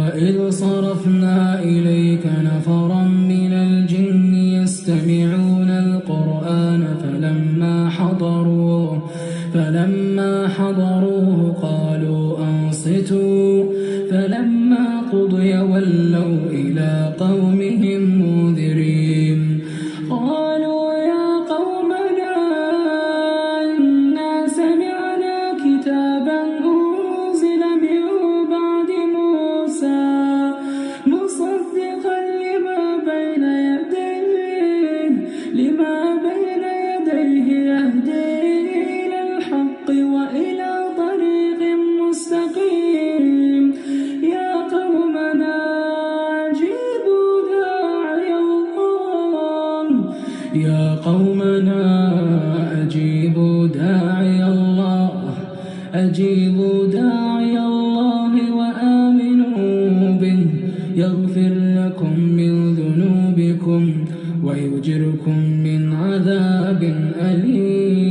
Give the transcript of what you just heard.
وإذ صرفنا إليك نفرا من الجن يستمعون القرآن فلما حضروه قالوا أنصتوا فلما قضي ولوا إلى قومهم منذرين قالوا يا قومنا إنا سمعنا كتابا أنزل من بعد موسى مصدقا لما بين يديه يهدي إلى الحق وإلى طريق مستقيم يا قومنا أجيبوا داعي الله أجيبوا داعي الله وآمنوا به يغفر لكم من ذنوبكم ويجركم من عذاب أليم